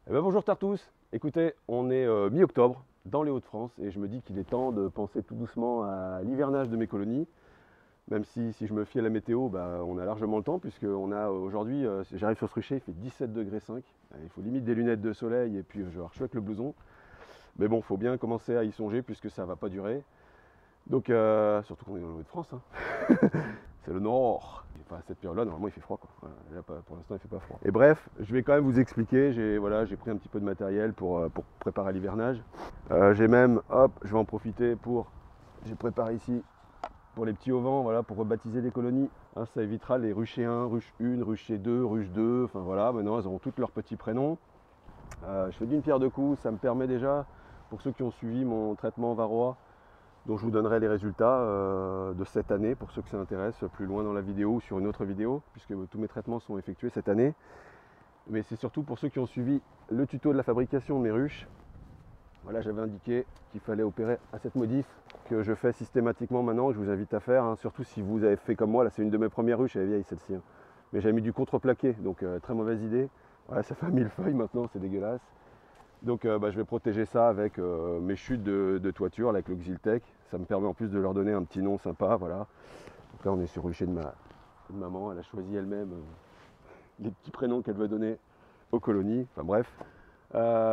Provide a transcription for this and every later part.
Bonjour Tartous, écoutez, on est mi-octobre dans les Hauts-de-France et je me dis qu'il est temps de penser tout doucement à l'hivernage de mes colonies. Même si je me fie à la météo, on a largement le temps puisque on a aujourd'hui, j'arrive sur ce rucher, il fait 17 degrés 5. Il faut limite des lunettes de soleil et puis je suis avec le blouson. Mais bon, il faut bien commencer à y songer puisque ça ne va pas durer. Donc surtout qu'on est dans les Hauts-de-France, hein. C'est le nord. Enfin, à cette période-là, normalement, il fait froid, quoi. Voilà, là, pour l'instant, il fait pas froid. Et bref, je vais quand même vous expliquer. J'ai pris un petit peu de matériel pour préparer l'hivernage. J'ai même, hop, je vais en profiter pour. J'ai préparé ici pour les petits auvents, voilà, pour rebaptiser les colonies. Hein, ça évitera les ruchers 1, ruche 1, rucher 2, ruche 2. Enfin voilà, maintenant, elles auront toutes leurs petits prénoms. Je fais d'une pierre deux coups. Ça me permet déjà, pour ceux qui ont suivi mon traitement varroa, dont je vous donnerai les résultats de cette année pour ceux que ça intéresse plus loin dans la vidéo ou sur une autre vidéo, puisque tous mes traitements sont effectués cette année. Mais c'est surtout pour ceux qui ont suivi le tuto de la fabrication de mes ruches. Voilà, j'avais indiqué qu'il fallait opérer à cette modif que je fais systématiquement maintenant, que je vous invite à faire, hein, surtout si vous avez fait comme moi. Là, c'est une de mes premières ruches, elle est vieille celle-ci, hein. Mais j'ai mis du contreplaqué, donc très mauvaise idée. Voilà, ça fait un millefeuille maintenant, c'est dégueulasse. Donc je vais protéger ça avec mes chutes de toiture, avec le Xyltech. Ça me permet en plus de leur donner un petit nom sympa. Voilà. Donc là on est sur rucher de maman, elle a choisi elle-même les petits prénoms qu'elle veut donner aux colonies. Enfin bref.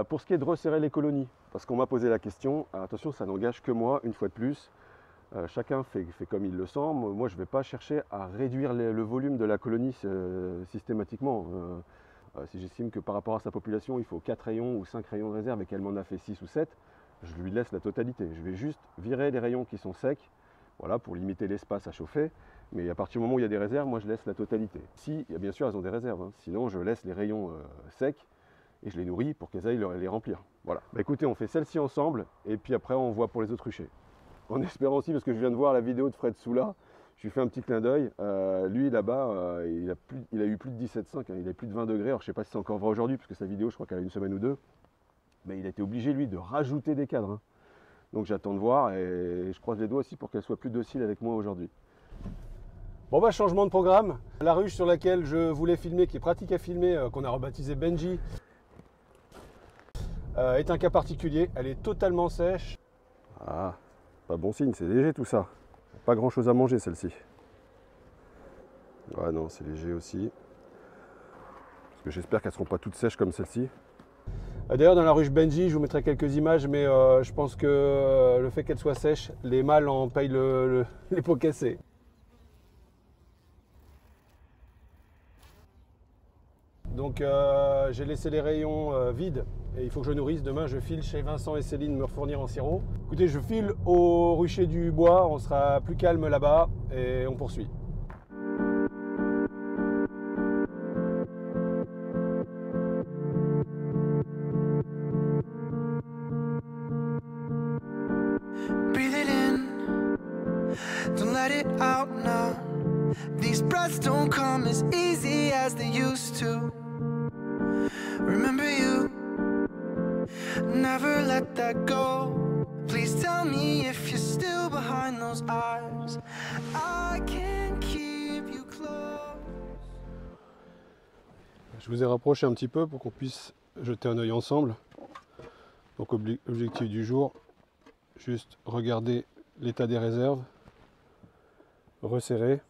Pour ce qui est de resserrer les colonies, parce qu'on m'a posé la question, attention ça n'engage que moi, une fois de plus. Chacun fait comme il le sent. Moi je ne vais pas chercher à réduire le volume de la colonie systématiquement. Si j'estime que par rapport à sa population, il faut 4 rayons ou 5 rayons de réserve et qu'elle m'en a fait 6 ou 7, je lui laisse la totalité. Je vais juste virer les rayons qui sont secs, voilà, pour limiter l'espace à chauffer. Mais à partir du moment où il y a des réserves, moi je laisse la totalité. Si, bien sûr, elles ont des réserves, hein. Sinon je laisse les rayons secs et je les nourris pour qu'elles aillent les remplir. Voilà. Écoutez, on fait celle-ci ensemble et puis après on voit pour les autres ruchers. En espérant aussi, parce que je viens de voir la vidéo de Fred Soula, je lui fais un petit clin d'œil. Lui là-bas, il a eu plus de 17,5, hein, il a plus de 20 degrés. Alors je ne sais pas si c'est encore vrai aujourd'hui, parce que sa vidéo, je crois qu'elle a une semaine ou deux. Mais il a été obligé, lui, de rajouter des cadres, hein. Donc j'attends de voir et je croise les doigts aussi pour qu'elle soit plus docile avec moi aujourd'hui. Bon changement de programme. La ruche sur laquelle je voulais filmer, qui est pratique à filmer, qu'on a rebaptisé Benji, est un cas particulier. Elle est totalement sèche. Ah, pas bon signe, c'est léger tout ça. Pas grand chose à manger celle-ci. Ouais non, c'est léger aussi. Parce que j'espère qu'elles ne seront pas toutes sèches comme celle-ci. D'ailleurs dans la ruche Benji, je vous mettrai quelques images, mais je pense que le fait qu'elle soit sèche, les mâles en payent les pots cassés. Donc j'ai laissé les rayons vides et il faut que je nourrisse. Demain je file chez Vincent et Céline me refournir en sirop. Écoutez, je file au rucher du bois, on sera plus calme là-bas et on poursuit. Breathe it in, don't let it out now. These breaths don't come as easy as they used to. Remember you, never let that go. Please tell me if you're still behind those eyes. I can't keep you close. Je vous ai rapproché un petit peu pour qu'on puisse jeter un œil ensemble. Donc objectif du jour, juste regarder l'état des réserves, resserrer,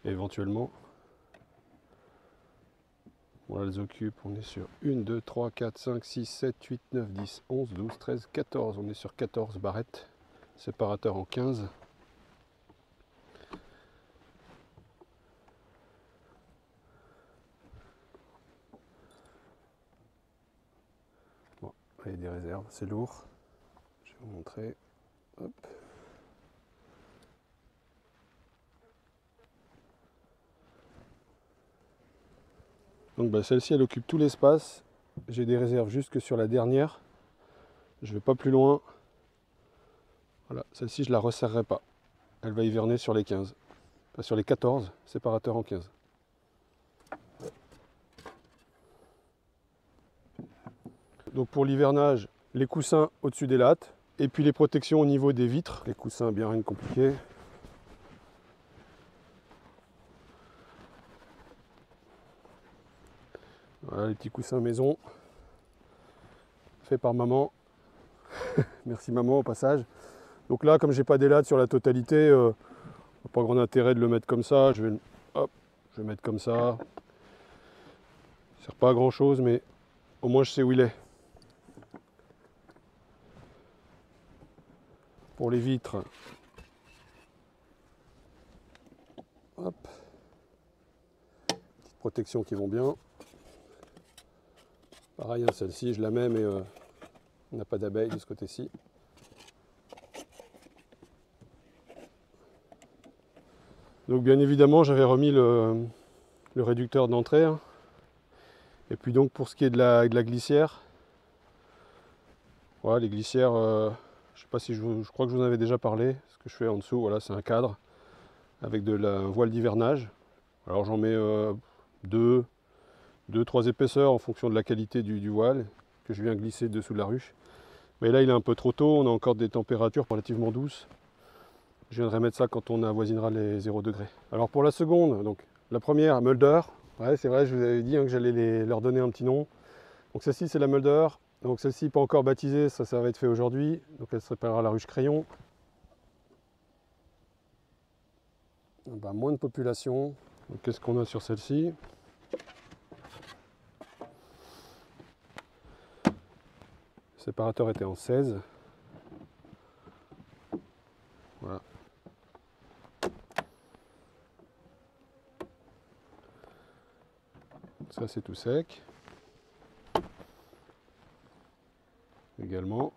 et éventuellement, on les occupe, on est sur 1, 2, 3, 4, 5, 6, 7, 8, 9, 10, 11, 12, 13, 14, on est sur 14 barrettes, séparateur en 15. Bon, il y a des réserves, c'est lourd, je vais vous montrer, hop. Donc celle-ci elle occupe tout l'espace, j'ai des réserves jusque sur la dernière, je ne vais pas plus loin, voilà, celle-ci je la resserrerai pas, elle va hiverner sur les 15, enfin, sur les 14, séparateur en 15. Donc pour l'hivernage, les coussins au-dessus des lattes, et puis les protections au niveau des vitres, les coussins bien rien de compliqué. Voilà les petits coussins maison, fait par maman. Merci maman au passage. Donc là, comme j'ai pas d'élade sur la totalité, pas grand intérêt de le mettre comme ça. Je vais mettre comme ça. Ça sert pas à grand chose, mais au moins je sais où il est. Pour les vitres, hop, petites protections qui vont bien. Pareil, hein, celle-ci, je la mets, mais on n'a pas d'abeilles de ce côté-ci. Donc bien évidemment, j'avais remis le réducteur d'entrée. Hein. Et puis donc pour ce qui est de la glissière, voilà, les glissières, je sais pas si je crois que je vous en avais déjà parlé. Ce que je fais en dessous, voilà, c'est un cadre avec un voile d'hivernage. Alors j'en mets 2-3 épaisseurs en fonction de la qualité du voile que je viens glisser dessous de la ruche. Mais là il est un peu trop tôt, on a encore des températures relativement douces. Je viendrai mettre ça quand on avoisinera les 0 degrés. Alors pour la seconde, donc la première, Mulder. Ouais, c'est vrai, je vous avais dit hein, que j'allais leur donner un petit nom. Donc celle-ci c'est la Mulder. Donc celle-ci pas encore baptisée, ça va être fait aujourd'hui. Donc elle se préparera la ruche crayon. Ben, moins de population. Qu'est-ce qu'on a sur celle-ci? Le séparateur était en 16. Voilà. Ça c'est tout sec. Également.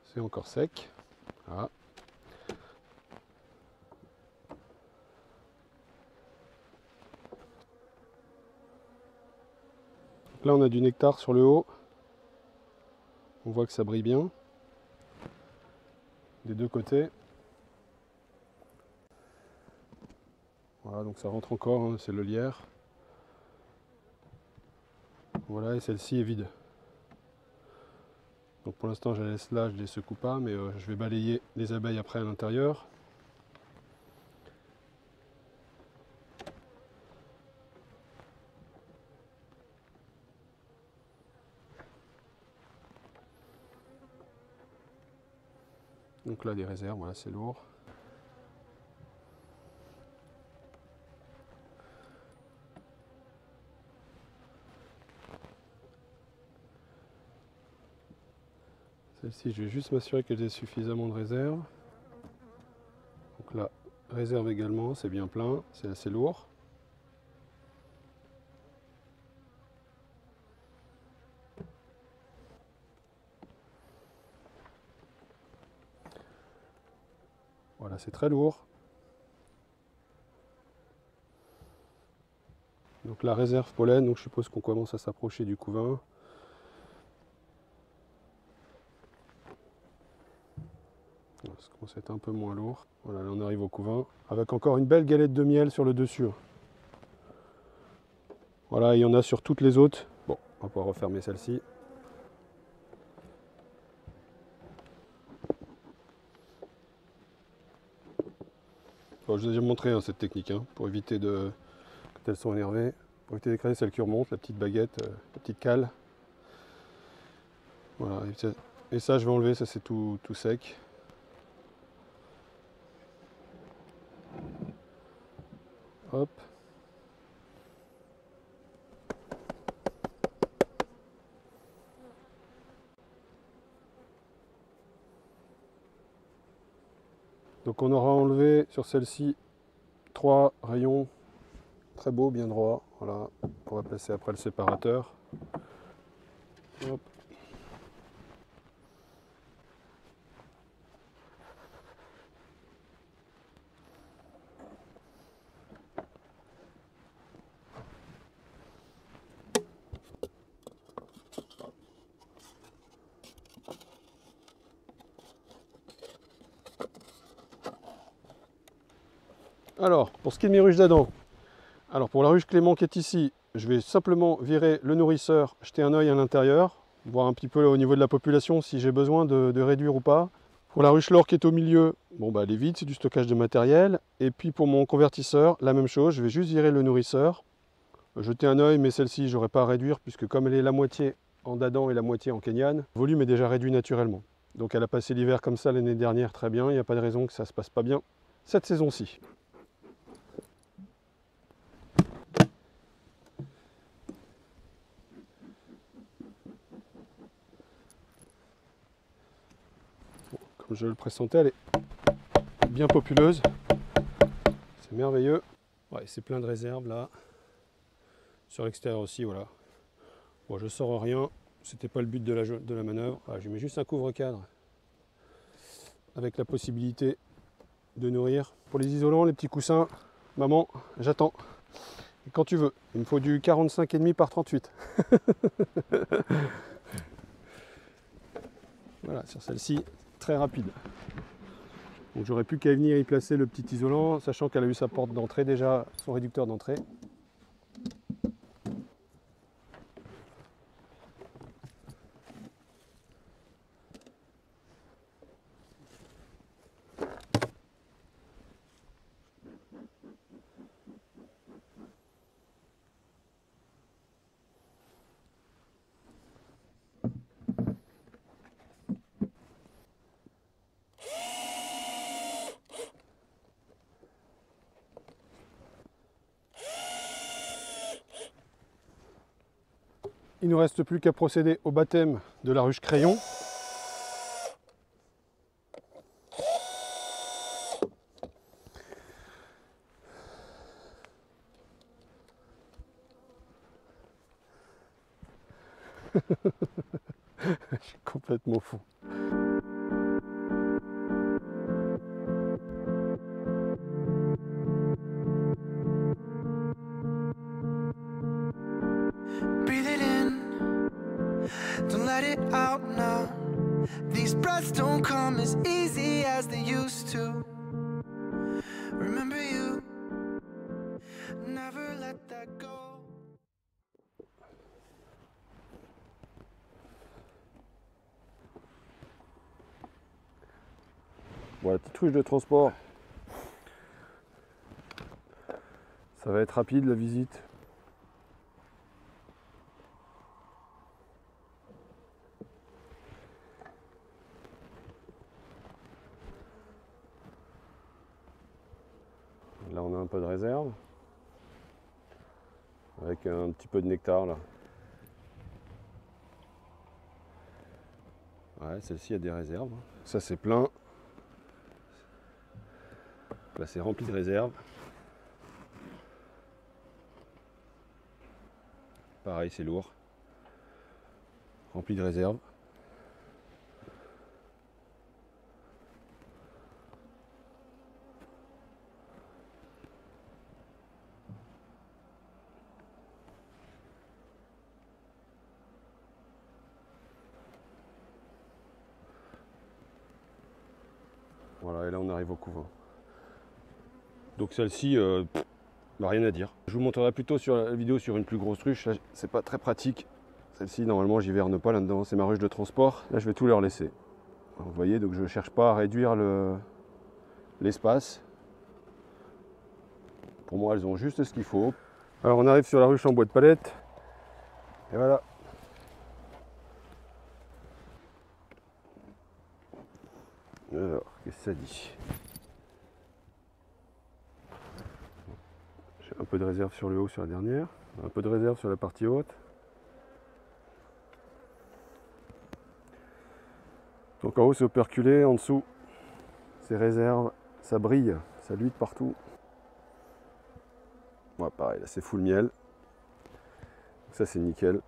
C'est encore sec. Voilà. Là on a du nectar sur le haut. On voit que ça brille bien. Des deux côtés. Voilà, donc ça rentre encore, hein, c'est le lierre. Voilà, et celle-ci est vide. Donc pour l'instant je la laisse là, je ne les secoue pas, mais je vais balayer les abeilles après à l'intérieur. Donc là des réserves, voilà, c'est lourd. Celle-ci, je vais juste m'assurer qu'elles aient suffisamment de réserve. Donc là, réserve également, c'est bien plein, c'est assez lourd. Voilà, c'est très lourd. Donc la réserve pollen, donc je suppose qu'on commence à s'approcher du couvain. Ça commence à être un peu moins lourd. Voilà, là on arrive au couvain. Avec encore une belle galette de miel sur le dessus. Voilà, il y en a sur toutes les autres. Bon, on va pouvoir refermer celle-ci. Bon, je vous ai déjà montré hein, cette technique, hein, pour éviter de... quand elles sont énervées. Pour éviter d'écraser celle qui remonte, la petite baguette, la petite cale. Voilà, et ça je vais enlever, ça c'est tout sec. Hop. Donc on aura enlevé sur celle-ci 3 rayons très beaux, bien droits. Voilà, on va placer après le séparateur. Hop. Alors, pour ce qui est de mes ruches d'Adam, alors pour la ruche Clément qui est ici, je vais simplement virer le nourrisseur, jeter un œil à l'intérieur, voir un petit peu au niveau de la population si j'ai besoin de réduire ou pas. Pour la ruche Laure qui est au milieu, bon bah elle est vide, c'est du stockage de matériel. Et puis pour mon convertisseur, la même chose, je vais juste virer le nourrisseur. Jeter un œil, mais celle-ci, j'aurais pas à réduire puisque comme elle est la moitié en dadan et la moitié en kenyan, le volume est déjà réduit naturellement. Donc elle a passé l'hiver comme ça l'année dernière, très bien, il n'y a pas de raison que ça se passe pas bien cette saison-ci. Comme je le pressentais, elle est bien populeuse. C'est merveilleux. Ouais, c'est plein de réserves là. Sur l'extérieur aussi, voilà. Bon, je sors rien. C'était pas le but de la manœuvre. Voilà, je mets juste un couvre-cadre avec la possibilité de nourrir. Pour les isolants, les petits coussins, maman, j'attends. Et quand tu veux. Il me faut du 45,5 par 38. Voilà, sur celle-ci, très rapide. Donc j'aurais plus qu'à venir y placer le petit isolant, sachant qu'elle a eu sa porte d'entrée déjà, son réducteur d'entrée. Il ne nous reste plus qu'à procéder au baptême de la ruche crayon. Je suis complètement fou. Breathe it in, don't let it out now. These breaths don't come as easy as they used to. Remember you, never let that go. Bon, la petite ruche de transport, ça va être rapide la visite. Là on a un peu de réserve, avec un petit peu de nectar là. Ouais, celle-ci a des réserves. Ça c'est plein. Là c'est rempli de réserves. Pareil, c'est lourd. Rempli de réserves. Voilà, et là on arrive au couvain. Donc celle-ci, rien à dire. Je vous montrerai plutôt sur la vidéo sur une plus grosse ruche. Là, c'est pas très pratique. Celle-ci, normalement, j'hiverne pas là-dedans. C'est ma ruche de transport. Là, je vais tout leur laisser. Vous voyez, donc je ne cherche pas à réduire l'espace. Pour moi, elles ont juste ce qu'il faut. Alors, on arrive sur la ruche en bois de palette. Et voilà. Alors, qu'est-ce que ça dit? J'ai un peu de réserve sur le haut, sur la dernière. Un peu de réserve sur la partie haute. Donc en haut c'est operculé, en dessous c'est réserve, ça brille, ça luit de partout. Ouais, pareil, là c'est full miel. Donc ça c'est nickel.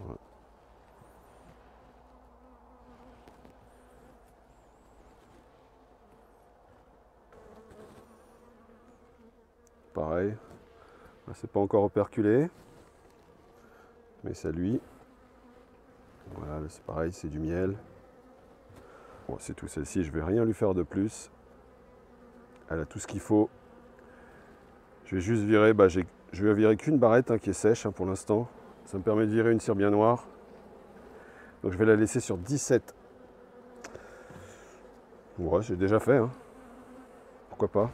Ouais. Pareil, là c'est pas encore operculé, mais ça luit. Voilà, là c'est pareil, c'est du miel. Bon, c'est tout, celle-ci, je vais rien lui faire de plus. Elle a tout ce qu'il faut. Je vais juste virer, Je vais virer qu'une barrette qui est sèche pour l'instant. Ça me permet de virer une cire bien noire. Donc je vais la laisser sur 17. Ouais, j'ai déjà fait. Pourquoi pas.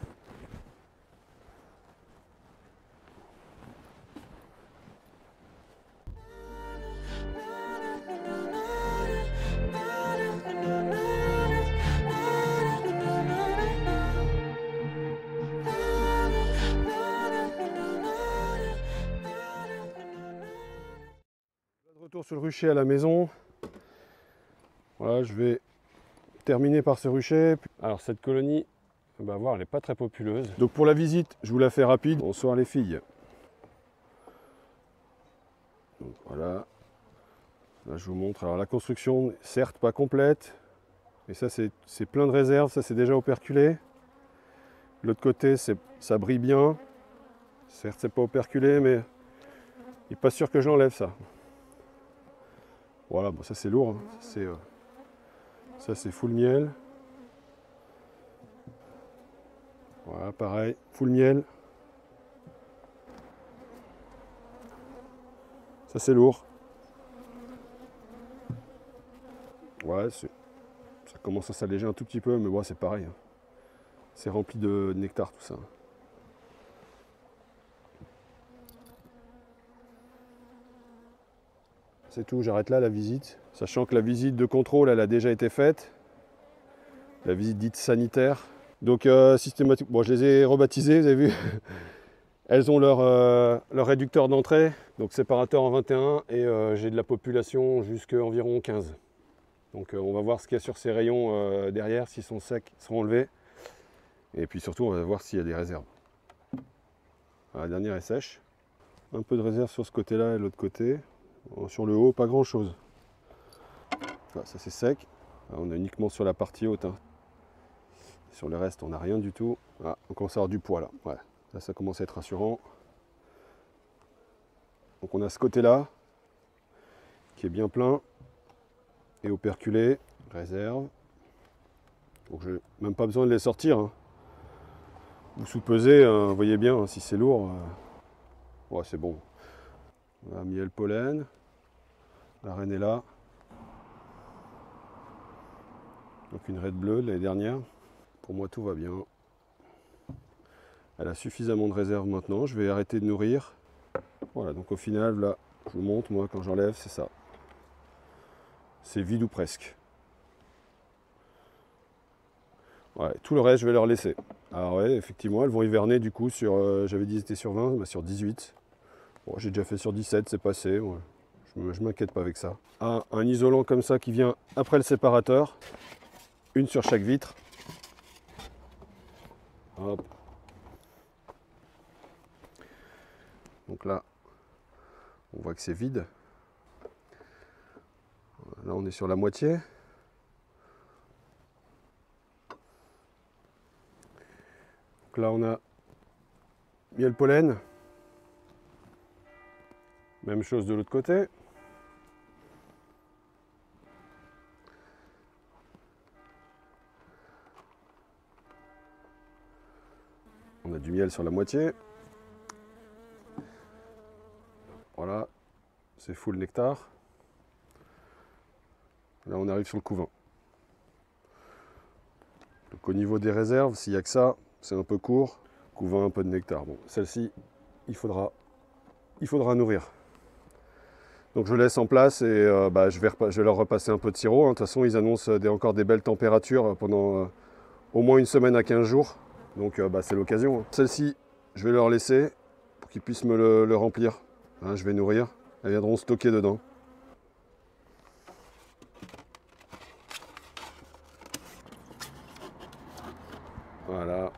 Retour sur le rucher à la maison. Voilà, je vais terminer par ce rucher. Alors cette colonie, on va voir, elle n'est pas très populeuse. Donc pour la visite, je vous la fais rapide. Bonsoir les filles. Donc voilà. Là je vous montre. Alors la construction, certes pas complète, mais ça c'est plein de réserves. Ça c'est déjà operculé. De l'autre côté, ça brille bien. Certes c'est pas operculé, mais il n'est pas sûr que j'enlève ça. Voilà, bon ça c'est lourd. Ça c'est full miel. Voilà, pareil, full miel. Ça c'est lourd. Ouais, ça commence à s'alléger un tout petit peu, mais bon, c'est pareil. C'est rempli de nectar tout ça. C'est tout, j'arrête là la visite. Sachant que la visite de contrôle, elle a déjà été faite. La visite dite sanitaire. Donc systématiquement, bon, je les ai rebaptisées, vous avez vu. Elles ont leur réducteur d'entrée, donc séparateur en 21, et j'ai de la population jusqu'à environ 15. Donc on va voir ce qu'il y a sur ces rayons derrière, s'ils sont secs, ils seront enlevés. Et puis surtout, on va voir s'il y a des réserves. La dernière est sèche. Un peu de réserve sur ce côté-là et l'autre côté. Sur le haut, pas grand-chose. Ça c'est sec. Là, on a uniquement sur la partie haute. Sur le reste, on n'a rien du tout. Ah, on commence à avoir du poids là. Ouais. Là, ça commence à être rassurant. Donc on a ce côté-là qui est bien plein et operculé, réserve. Donc j'ai même pas besoin de les sortir. Vous sous-pesez, vous voyez bien si c'est lourd. Ouais, c'est bon. On a miel pollen. La reine est là. Donc une raide bleue de l'année dernière. Pour moi tout va bien. Elle a suffisamment de réserve maintenant. Je vais arrêter de nourrir. Voilà, donc au final, là, je vous montre, moi, quand j'enlève, c'est ça. C'est vide ou presque. Ouais, tout le reste, je vais leur laisser. Alors ouais, effectivement, elles vont hiverner du coup sur, j'avais dit c'était sur 20, bah sur 18. Bon, j'ai déjà fait sur 17, c'est passé. Ouais. Je m'inquiète pas avec ça. Un isolant comme ça qui vient après le séparateur. Une sur chaque vitre. Hop. Donc là, on voit que c'est vide. Là, on est sur la moitié. Donc là, on a miel pollen. Même chose de l'autre côté. On a du miel sur la moitié. Voilà, c'est full nectar. Là, on arrive sur le couvain. Donc au niveau des réserves, s'il n'y a que ça, c'est un peu court. Couvain, un peu de nectar. Bon, celle-ci, il faudra nourrir. Donc je laisse en place et je vais leur repasser un peu de sirop. De toute façon, ils annoncent encore des belles températures pendant au moins une semaine à 15 jours. Donc c'est l'occasion. Celle-ci, je vais leur laisser pour qu'ils puissent me le remplir. Je vais nourrir. Elles viendront stocker dedans. Voilà.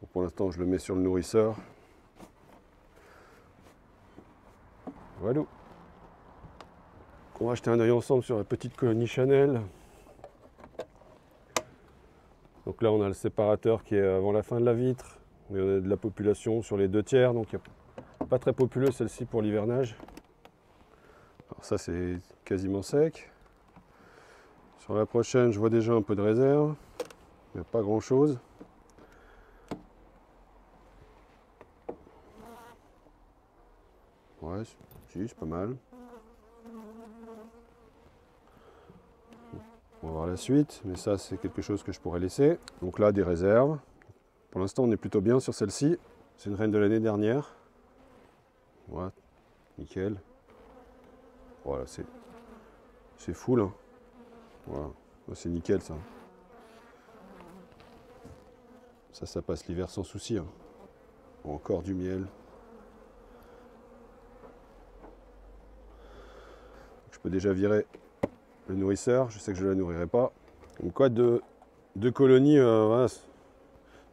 Bon, pour l'instant, je le mets sur le nourrisseur. Voilà. On va jeter un œil ensemble sur la petite colonie Chanel. Donc là, on a le séparateur qui est avant la fin de la vitre. Mais on a de la population sur les 2/3, donc il n'est pas très populeux celle-ci pour l'hivernage. Alors ça, c'est quasiment sec. Sur la prochaine, je vois déjà un peu de réserve. Il n'y a pas grand-chose. Ouais, si, c'est pas mal. On va voir la suite, mais ça c'est quelque chose que je pourrais laisser. Donc là, des réserves. Pour l'instant, on est plutôt bien sur celle-ci. C'est une reine de l'année dernière. Ouais, nickel. Voilà, c'est full. Hein. Voilà, c'est nickel ça. Ça passe l'hiver sans souci. Hein. Encore du miel. Je peux déjà virer le nourrisseur. Je sais que je ne la nourrirai pas. Donc quoi, deux colonies voilà,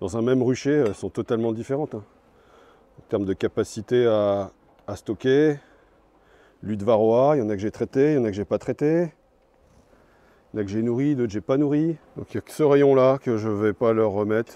dans un même rucher sont totalement différentes. Hein. En termes de capacité à stocker, lutte varroa, il y en a que j'ai traité, il y en a que j'ai pas traité. Il y en a que j'ai nourri, d'autres que j'ai pas nourri. Donc il n'y a que ce rayon là que je vais pas leur remettre.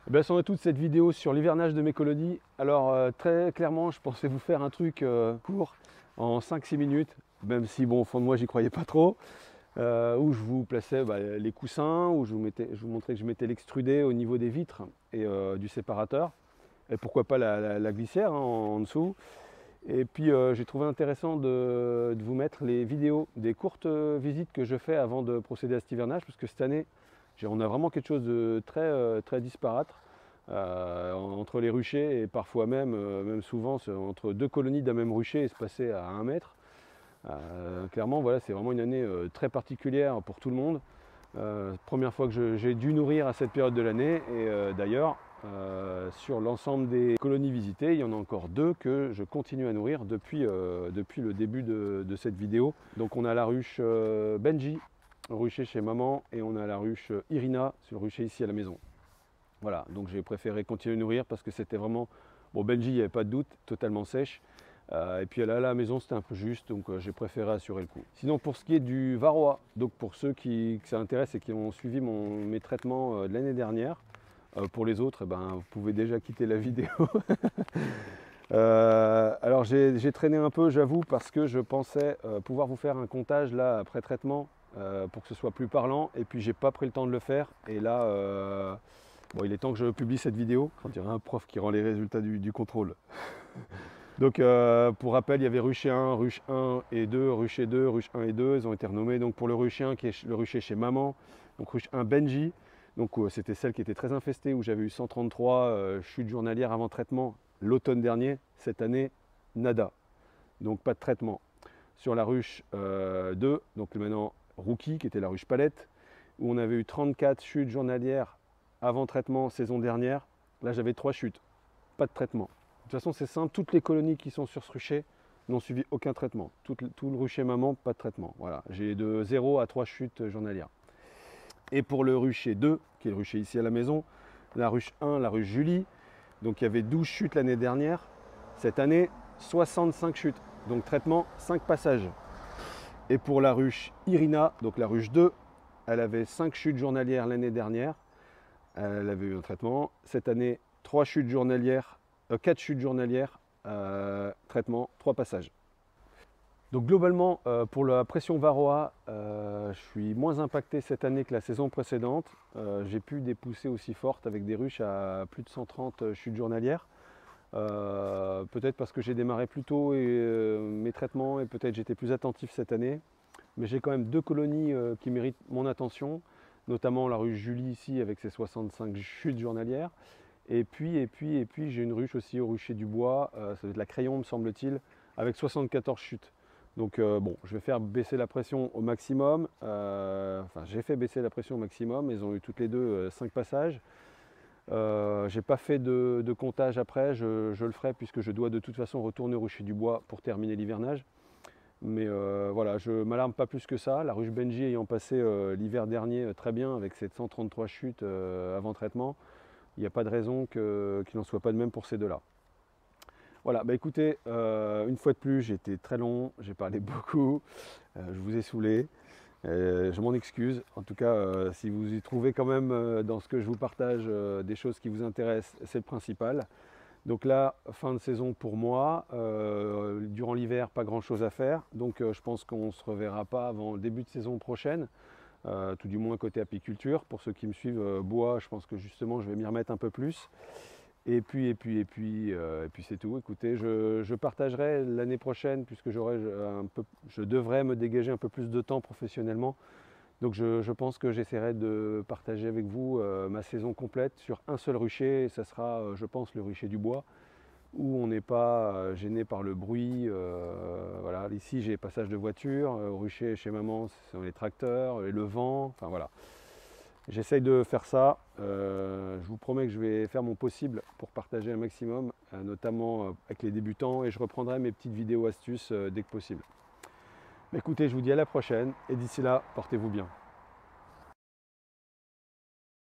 Eh bien, c'en est toute cette vidéo sur l'hivernage de mes colonies. Alors très clairement, je pensais vous faire un truc court en 5-6 minutes, même si bon, au fond de moi, j'y croyais pas trop, où je vous plaçais les coussins, où je vous montrais que je mettais l'extrudé au niveau des vitres et du séparateur, et pourquoi pas la glissière hein, en dessous. Et puis j'ai trouvé intéressant de vous mettre les vidéos des courtes visites que je fais avant de procéder à cet hivernage, parce que cette année, on a vraiment quelque chose de très disparate entre les ruchers et parfois même souvent entre deux colonies d'un même rucher espacées à 1 mètre. Clairement, voilà, c'est vraiment une année très particulière pour tout le monde. Première fois que j'ai dû nourrir à cette période de l'année et d'ailleurs sur l'ensemble des colonies visitées, il y en a encore 2 que je continue à nourrir depuis le début de cette vidéo. Donc on a la ruche Benji, rucher chez maman, et on a la ruche Irina sur le rucher ici à la maison. Voilà, donc j'ai préféré continuer à nourrir parce que c'était vraiment, bon Benji, il n'y avait pas de doute, totalement sèche. Et puis là à la maison c'était un peu juste, donc j'ai préféré assurer le coup. Sinon pour ce qui est du varroa, donc pour ceux que ça intéresse et qui ont suivi mes traitements de l'année dernière, pour les autres, vous pouvez déjà quitter la vidéo. Alors j'ai traîné un peu, j'avoue, parce que je pensais pouvoir vous faire un comptage là après traitement pour que ce soit plus parlant, et puis j'ai pas pris le temps de le faire, et là bon, il est temps que je publie cette vidéo. On dirait un prof qui rend les résultats du contrôle. Donc pour rappel, il y avait rucher 1, ruche 1 et 2, rucher 2, ruche 1 et 2, ils ont été renommés donc pour le rucher 1 qui est le rucher chez maman, donc ruche 1 Benji, donc c'était celle qui était très infestée, où j'avais eu 133 chutes journalières avant traitement l'automne dernier. Cette année, nada, donc pas de traitement. Sur la ruche 2, donc maintenant Rookie, qui était la ruche palette, où on avait eu 34 chutes journalières avant traitement saison dernière. Là j'avais 3 chutes, pas de traitement. De toute façon c'est simple, toutes les colonies qui sont sur ce rucher n'ont suivi aucun traitement. Tout le rucher maman, pas de traitement. Voilà, j'ai de 0 à 3 chutes journalières. Et pour le rucher 2, qui est le rucher ici à la maison, la ruche 1, la ruche Julie, donc il y avait 12 chutes l'année dernière. Cette année, 65 chutes. Donc traitement, 5 passages. Et pour la ruche Irina, donc la ruche 2, elle avait 5 chutes journalières l'année dernière. Elle avait eu un traitement. Cette année, 4 chutes journalières, traitement, 3 passages. Donc globalement, pour la pression varroa, je suis moins impacté cette année que la saison précédente. J'ai pu des poussées aussi fortes avec des ruches à plus de 130 chutes journalières. Peut-être parce que j'ai démarré plus tôt mes traitements, et peut-être j'étais plus attentif cette année. Mais j'ai quand même 2 colonies qui méritent mon attention, notamment la ruche Julie ici avec ses 65 chutes journalières. Et puis j'ai une ruche aussi au rucher du bois, ça doit être la Crayon me semble-t-il, avec 74 chutes. Donc bon, je vais faire baisser la pression au maximum. J'ai fait baisser la pression au maximum, elles ont eu toutes les deux 5 passages. J'ai pas fait de comptage après, je le ferai puisque je dois de toute façon retourner au rucher du bois pour terminer l'hivernage. Mais voilà, je ne m'alarme pas plus que ça. La ruche Benji ayant passé l'hiver dernier très bien avec ses 133 chutes avant traitement, il n'y a pas de raison qu'il n'en soit pas de même pour ces deux-là. Voilà, bah écoutez, une fois de plus, j'ai été très long, j'ai parlé beaucoup, je vous ai saoulé. Je m'en excuse. En tout cas, si vous y trouvez quand même dans ce que je vous partage des choses qui vous intéressent, c'est le principal. Donc là, fin de saison pour moi. Durant l'hiver, pas grand chose à faire. Donc je pense qu'on ne se reverra pas avant le début de saison prochaine. Tout du moins côté apiculture. Pour ceux qui me suivent bois, je pense que justement je vais m'y remettre un peu plus. Et puis c'est tout. Écoutez, je partagerai l'année prochaine, puisque je devrais me dégager un peu plus de temps professionnellement. Donc je pense que j'essaierai de partager avec vous ma saison complète sur un seul rucher. Et ça sera, je pense, le rucher du bois, où on n'est pas gêné par le bruit. Voilà. Ici, j'ai passage de voiture. Au rucher chez maman, ce sont les tracteurs, le vent. Enfin voilà. J'essaye de faire ça. Je vous promets que je vais faire mon possible pour partager un maximum, notamment avec les débutants. Et je reprendrai mes petites vidéos astuces dès que possible. Écoutez, je vous dis à la prochaine. Et d'ici là, portez-vous bien.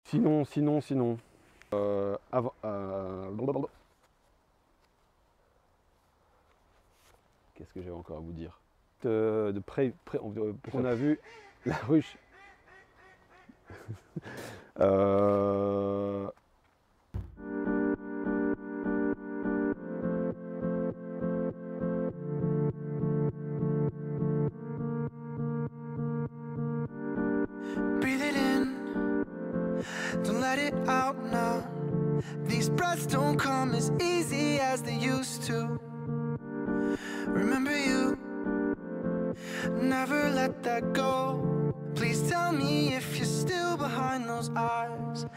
Sinon. Qu'est-ce que j'avais encore à vous dire? On a vu la ruche. Breathe it in, don't let it out now. These breaths don't come as easy as they used to. Remember you, never let that go. Please tell me if you're still behind those eyes.